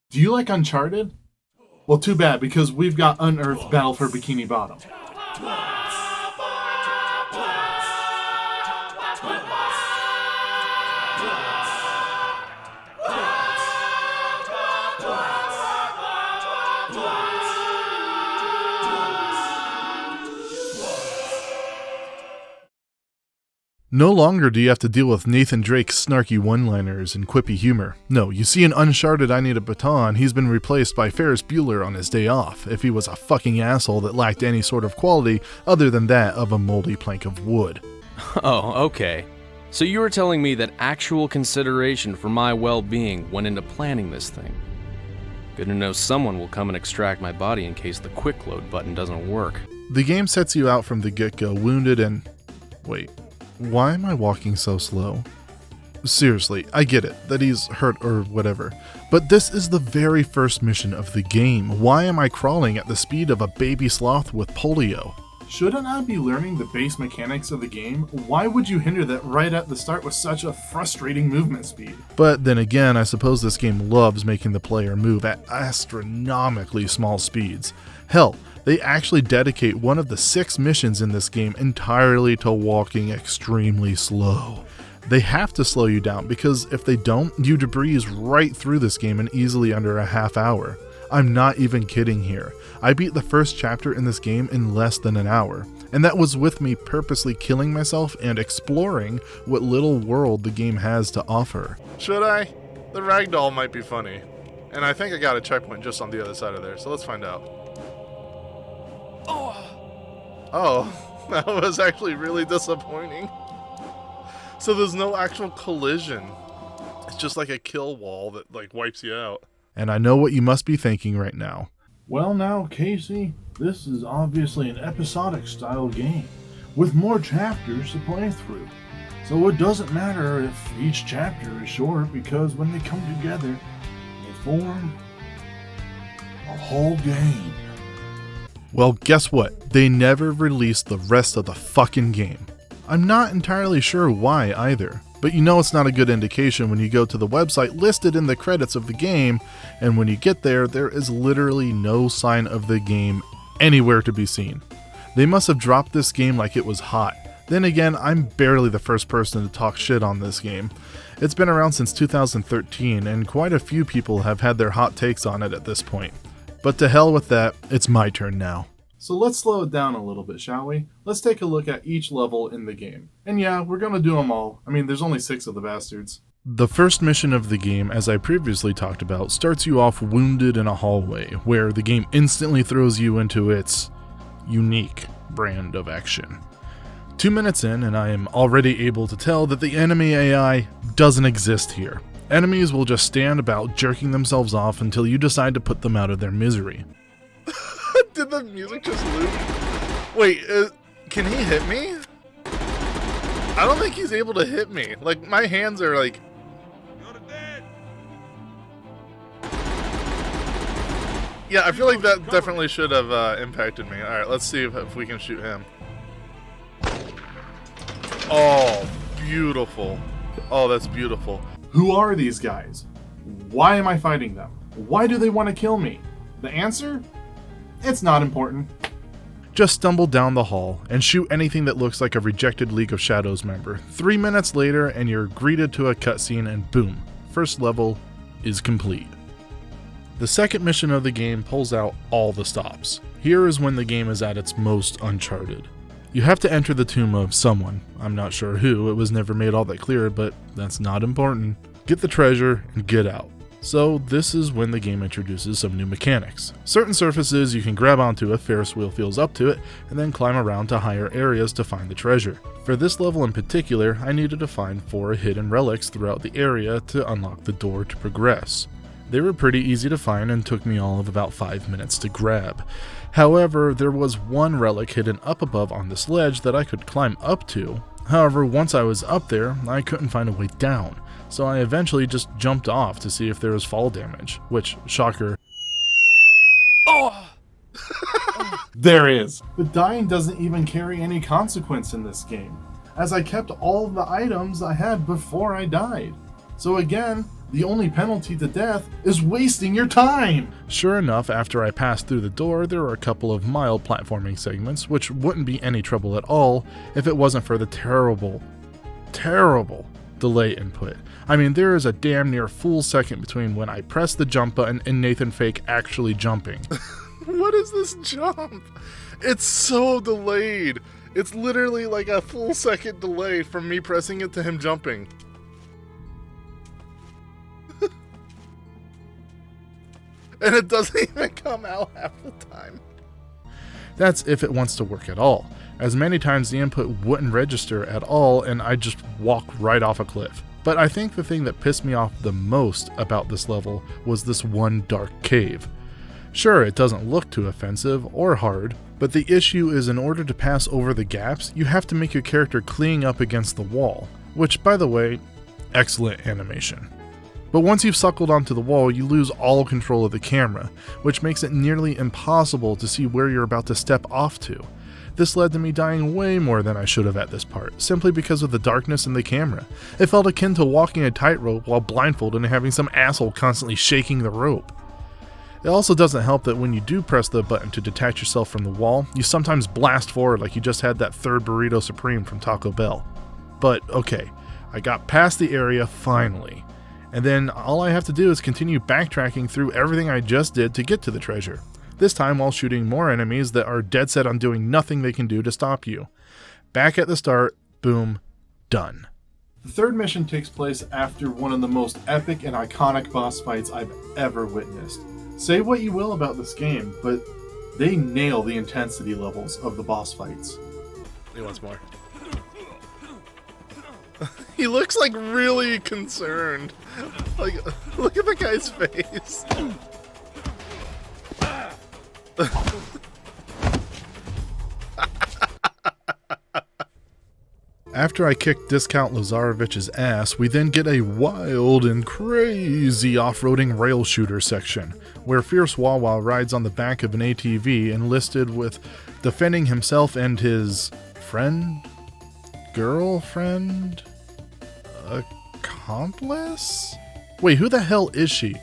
Do you like Uncharted? Well, too bad, because we've got Unearthed Battle for Bikini Bottom. No longer do you have to deal with Nathan Drake's snarky one-liners and quippy humor. No, you see in Uncharted I Need a Baton, he's been replaced by Ferris Bueller on his day off, if he was a fucking asshole that lacked any sort of quality other than that of a moldy plank of wood. Oh, okay. So you were telling me that actual consideration for my well-being went into planning this thing. Good to know someone will come and extract my body in case the quick load button doesn't work. The game sets you out from the get-go wounded and... Wait. Why am I walking so slow? Seriously, I get it, that he's hurt or whatever, but this is the very first mission of the game. Why am I crawling at the speed of a baby sloth with polio? Shouldn't I be learning the base mechanics of the game? Why would you hinder that right at the start with such a frustrating movement speed? But then again, I suppose this game loves making the player move at astronomically small speeds. Hell, they actually dedicate one of the 6 missions in this game entirely to walking extremely slow. They have to slow you down because if they don't, you breeze right through this game in easily under a half hour. I'm not even kidding here. I beat the first chapter in this game in less than an hour, and that was with me purposely killing myself and exploring what little world the game has to offer. Should I? The ragdoll might be funny, and I think I got a checkpoint just on the other side of there, so let's find out. Oh, that was actually really disappointing. So there's no actual collision. It's just like a kill wall that wipes you out. And I know what you must be thinking right now. Well now, Casey, this is obviously an episodic style game with more chapters to play through. So it doesn't matter if each chapter is short because when they come together, they form a whole game. Well, guess what? They never released the rest of the fucking game. I'm not entirely sure why either, but you know it's not a good indication when you go to the website listed in the credits of the game, and when you get there, there is literally no sign of the game anywhere to be seen. They must have dropped this game like it was hot. Then again, I'm barely the first person to talk shit on this game. It's been around since 2013, and quite a few people have had their hot takes on it at this point. But to hell with that, it's my turn now. So let's slow it down a little bit, shall we? Let's take a look at each level in the game. And yeah, we're gonna do them all. I mean, there's only 6 of the bastards. The first mission of the game, as I previously talked about, starts you off wounded in a hallway, where the game instantly throws you into its unique brand of action. 2 minutes in, and I am already able to tell that the enemy AI doesn't exist here. Enemies will just stand about jerking themselves off until you decide to put them out of their misery. Did the music just loop? Wait, can he hit me? I don't think he's able to hit me. My hands are Yeah, I feel like that definitely should have impacted me. Alright, let's see if we can shoot him. Oh, beautiful. Oh, that's beautiful. Who are these guys? Why am I fighting them? Why do they want to kill me? The answer? It's not important. Just stumble down the hall and shoot anything that looks like a rejected League of Shadows member. 3 minutes later and you're greeted to a cutscene and boom, first level is complete. The second mission of the game pulls out all the stops. Here is when the game is at its most Uncharted. You have to enter the tomb of someone. I'm not sure who, it was never made all that clear, but that's not important. Get the treasure and get out. So this is when the game introduces some new mechanics. Certain surfaces you can grab onto if Ferris wheel feels up to it, and then climb around to higher areas to find the treasure. For this level in particular, I needed to find 4 hidden relics throughout the area to unlock the door to progress. They were pretty easy to find and took me all of about 5 minutes to grab. However, there was one relic hidden up above on this ledge that I could climb up to. However, once I was up there, I couldn't find a way down, so I eventually just jumped off to see if there was fall damage, which, shocker, there is. But dying doesn't even carry any consequence in this game, as I kept all of the items I had before I died. So again, The only penalty to death is wasting your time. Sure enough, after I passed through the door, there were a couple of mild platforming segments, which wouldn't be any trouble at all if it wasn't for the terrible delay input. I mean, there is a damn near full second between when I press the jump button and Nathan Fake actually jumping. What is this jump? It's so delayed. It's literally like a full second delay from me pressing it to him jumping. And it doesn't even come out half the time. That's if it wants to work at all, as many times the input wouldn't register at all and I'd just walk right off a cliff. But I think the thing that pissed me off the most about this level was this one dark cave. Sure, it doesn't look too offensive or hard, but the issue is in order to pass over the gaps, you have to make your character clean up against the wall, which, by the way, excellent animation. But once you've suckled onto the wall, you lose all control of the camera, which makes it nearly impossible to see where you're about to step off to. This led to me dying way more than I should have at this part, simply because of the darkness in the camera. It felt akin to walking a tightrope while blindfolded and having some asshole constantly shaking the rope. It also doesn't help that when you do press the button to detach yourself from the wall, you sometimes blast forward like you just had that third burrito supreme from Taco Bell. But okay, I got past the area finally. And then all I have to do is continue backtracking through everything I just did to get to the treasure. This time while shooting more enemies that are dead set on doing nothing they can do to stop you. Back at the start, boom, done. The third mission takes place after one of the most epic and iconic boss fights I've ever witnessed. Say what you will about this game, but they nail the intensity levels of the boss fights. He wants more. He looks like really concerned. Like, look at the guy's face. After I kick Discount Lazarevich's ass, we then get a wild and crazy off-roading rail shooter section, where Fierce Wawa rides on the back of an ATV enlisted with defending himself and his girlfriend, accomplice? Wait, who the hell is she?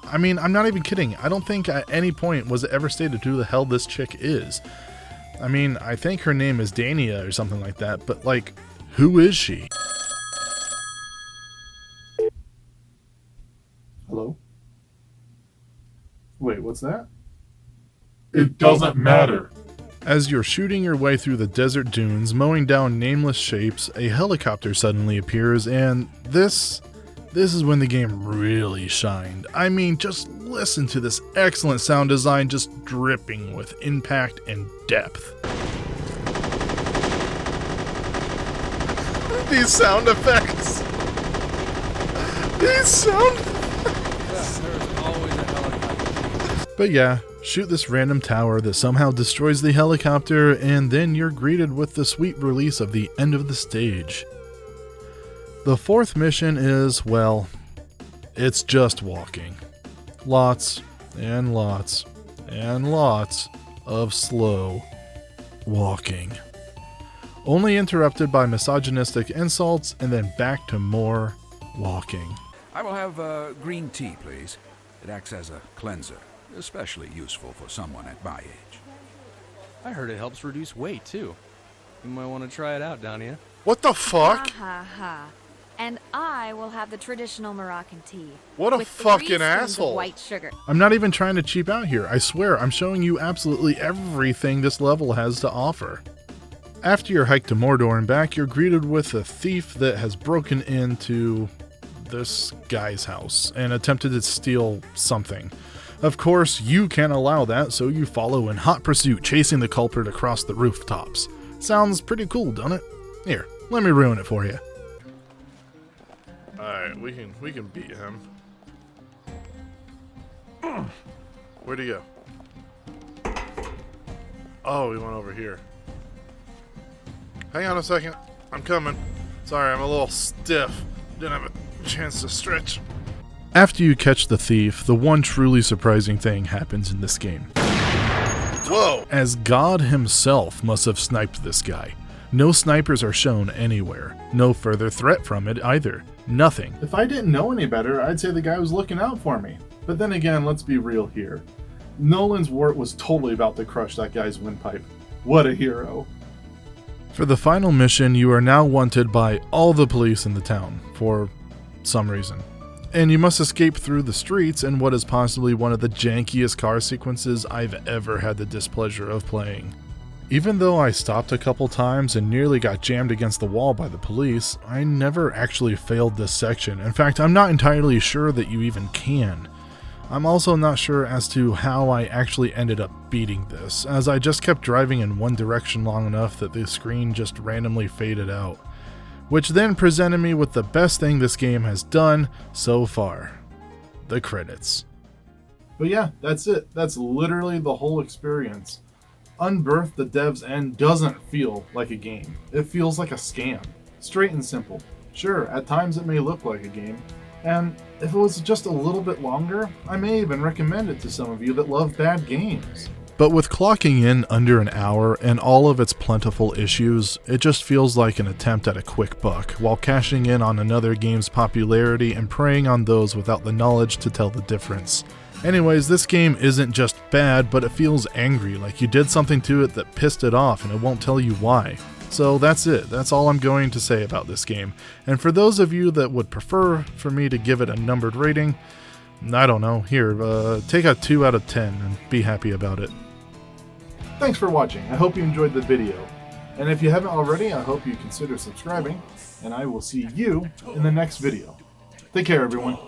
I mean, I'm not even kidding. I don't think at any point was it ever stated who the hell this chick is. I mean, I think her name is Dania or something like that, but like, who is she? Hello? Wait, what's that? It doesn't matter. As you're shooting your way through the desert dunes, mowing down nameless shapes, a helicopter suddenly appears, and this is when the game really shined. I mean, just listen to this excellent sound design just dripping with impact and depth. These sound effects. These sound effects. There's always a helicopter. But yeah, shoot this random tower that somehow destroys the helicopter, and then you're greeted with the sweet release of the end of the stage. The fourth mission is, well, it's just walking. Lots and lots and lots of slow walking. Only interrupted by misogynistic insults and then back to more walking. I will have green tea, please. It acts as a cleanser, especially useful for someone at my age. I heard it helps reduce weight, too. You might want to try it out, Dania. What the fuck? Ha ha ha. And I will have the traditional Moroccan tea. What a with fucking 3 spoons asshole. of white sugar. I'm not even trying to cheap out here. I swear, I'm showing you absolutely everything this level has to offer. After your hike to Mordor and back, you're greeted with a thief that has broken into this guy's house and attempted to steal something. Of course, you can't allow that, so you follow in hot pursuit, chasing the culprit across the rooftops. Sounds pretty cool, don't it? Here, let me ruin it for you. Alright, we can beat him. Where'd he go? Oh, he went over here. Hang on a second. I'm coming. Sorry, I'm a little stiff. Didn't have a chance to stretch. After you catch the thief, the one truly surprising thing happens in this game. Whoa! As God himself must have sniped this guy. No snipers are shown anywhere. No further threat from it either. Nothing. If I didn't know any better, I'd say the guy was looking out for me. But then again, let's be real here. Nolan's wart was totally about to crush that guy's windpipe. What a hero. For the final mission, you are now wanted by all the police in the town, for some reason. And you must escape through the streets in what is possibly one of the jankiest car sequences I've ever had the displeasure of playing. Even though I stopped a couple times and nearly got jammed against the wall by the police, I never actually failed this section. In fact, I'm not entirely sure that you even can. I'm also not sure as to how I actually ended up beating this, as I just kept driving in one direction long enough that the screen just randomly faded out, which then presented me with the best thing this game has done so far: the credits. But yeah, that's it. That's literally the whole experience. Unearthed, the dev's end, doesn't feel like a game. It feels like a scam. Straight and simple. Sure, at times it may look like a game, and if it was just a little bit longer, I may even recommend it to some of you that love bad games. But with clocking in under an hour and all of its plentiful issues, it just feels like an attempt at a quick buck, while cashing in on another game's popularity and preying on those without the knowledge to tell the difference. Anyways, this game isn't just bad, but it feels angry, like you did something to it that pissed it off and it won't tell you why. So that's it. That's all I'm going to say about this game. And for those of you that would prefer for me to give it a numbered rating, I don't know, here, take a 2 out of 10 and be happy about it. Thanks for watching. I hope you enjoyed the video. And if you haven't already, I hope you consider subscribing, and I will see you in the next video. Take care, everyone.